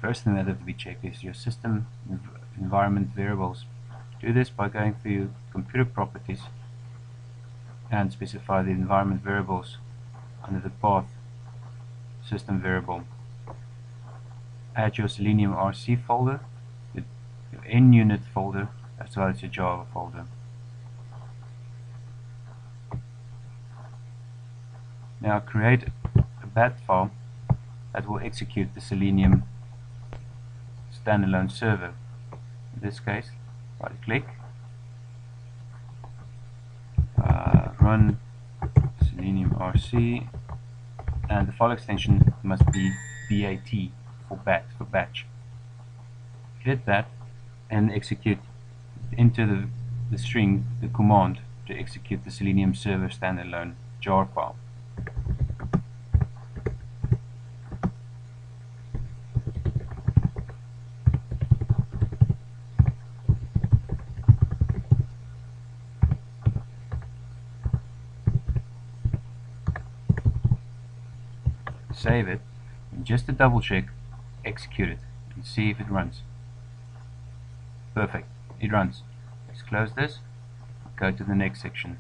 First thing that has to be checked is your system environment variables. Do this by going through computer properties and specify the environment variables under the path system variable. Add your SeleniumRC folder, your nunit folder, as well as your Java folder. Now create a bat file that will execute the Selenium standalone server. In this case, right click, run SeleniumRC, and the file extension must be BAT for batch. Hit that and execute, enter the string, the command to execute the Selenium server standalone jar file. Save it, and just to double check, execute it and see if it runs. Perfect, it runs. Let's close this, go to the next section.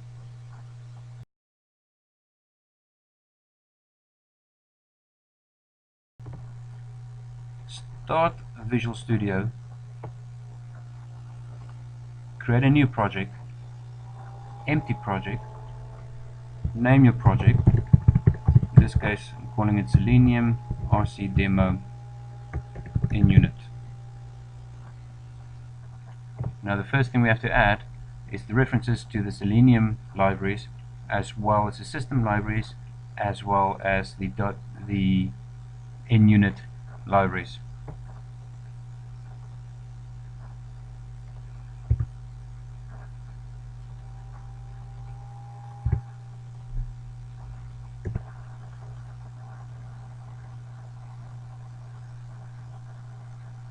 Start Visual Studio, create a new project, empty project, name your project. In this case, I'm calling it SeleniumRC demo in unit. Now the first thing we have to add is the references to the Selenium libraries, as well as the system libraries, as well as the NUnit libraries.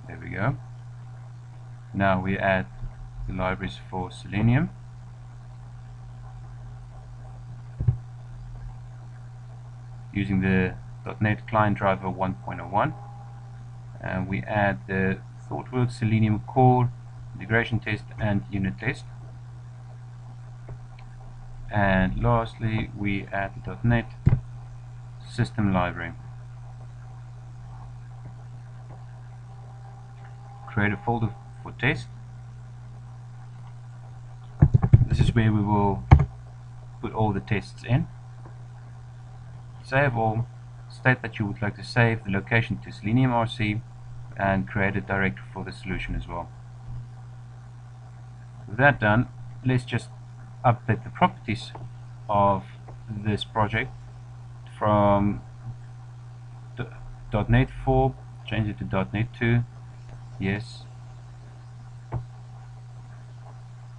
There we go. Now we add the libraries for Selenium. Using the .NET Client Driver 1.01, and we add the ThoughtWorks Selenium Core, Integration Test, and Unit Test. And lastly, we add the .NET System Library. Create a folder for test. This is where we will put all the tests in. Save all, state that you would like to save the location to SeleniumRC, and create a directory for the solution as well. With that done, let's just update the properties of this project from .NET 4, change it to .NET 2, yes,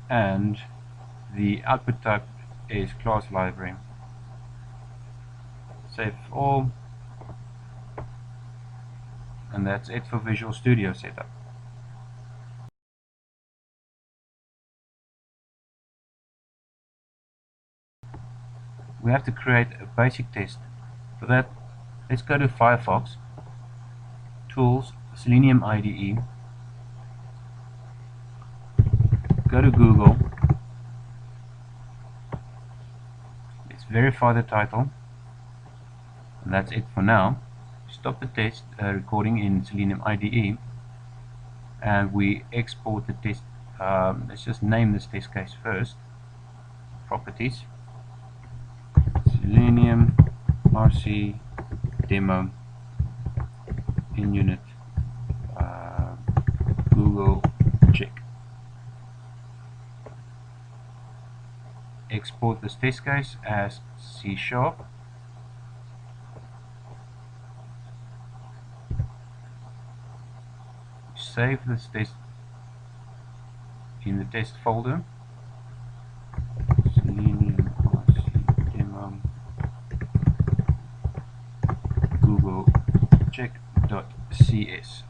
and the output type is class library. Save all, and that's it for Visual Studio setup. We have to create a basic test. For that, let's go to Firefox, Tools, Selenium IDE, go to Google, let's verify the title, and that's it for now. Stop the test recording in Selenium IDE, and we export the test. Let's just name this test case first. Properties, SeleniumRC demo in unit, Google check. Export this test case as C#. Save this test in the test folder. SeleniumRC demo Google check.cs.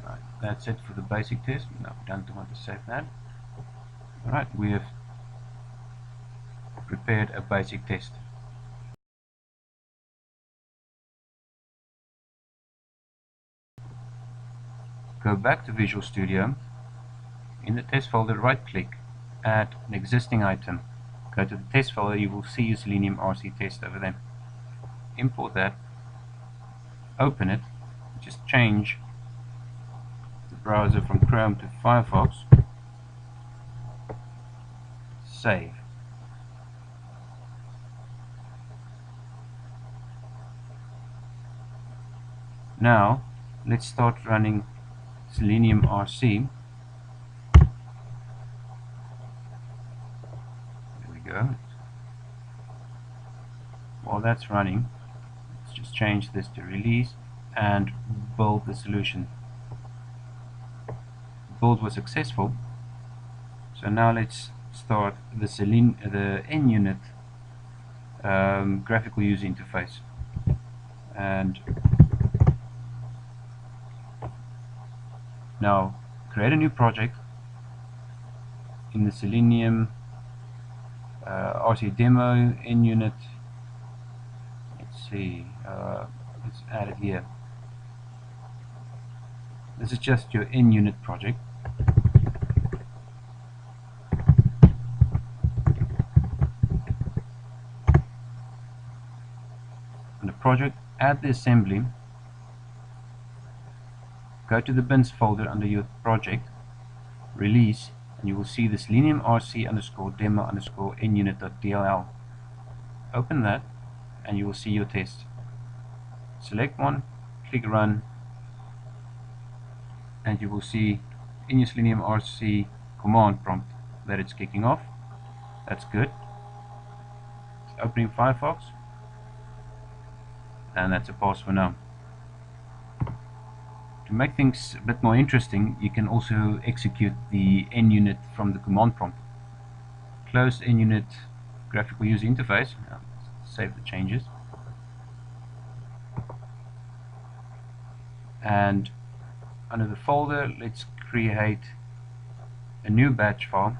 Right, that's it for the basic test. No, we don't want to save that. Alright, we have prepared a basic test. go back to Visual Studio. In the test folder, right click, add an existing item. Go to the test folder, you will see your SeleniumRC test over there. Import that, open it, just change the browser from Chrome to Firefox, save. Now let's start running SeleniumRC. There we go. While that's running, let's just change this to release and build the solution. Build was successful, so now let's start the nunit graphical user interface. And now create a new project in the Selenium RC demo nunit. Let's see, let's add it here. This is just your nunit project. On the project, add the assembly. Go to the bins folder under your project, release, and you will see the SeleniumRC _demo nunit.dll. Open that, and you will see your test. Select one, click run, and you will see in your SeleniumRC command prompt that it's kicking off. That's good. It's opening Firefox, and that's a pass for now. To make things a bit more interesting, you can also execute the nunit from the command prompt. Close nunit graphical user interface. Save the changes. And under the folder, let's create a new batch file.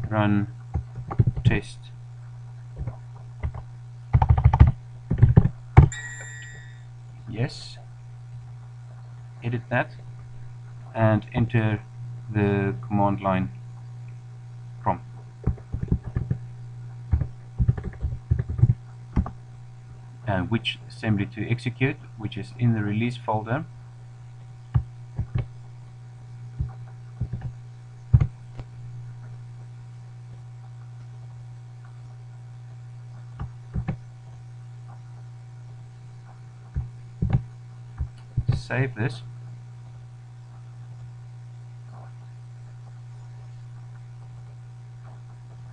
Run test. Yes. Edit that and enter the command line prompt. And which assembly to execute, which is in the release folder. Save this.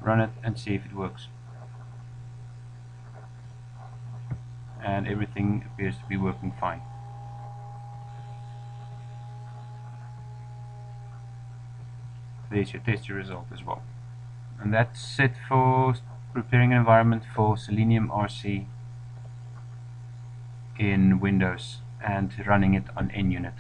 Run it and see if it works. And everything appears to be working fine. There's your test result as well. And that's it for preparing an environment for SeleniumRC in Windows and running it on nunit.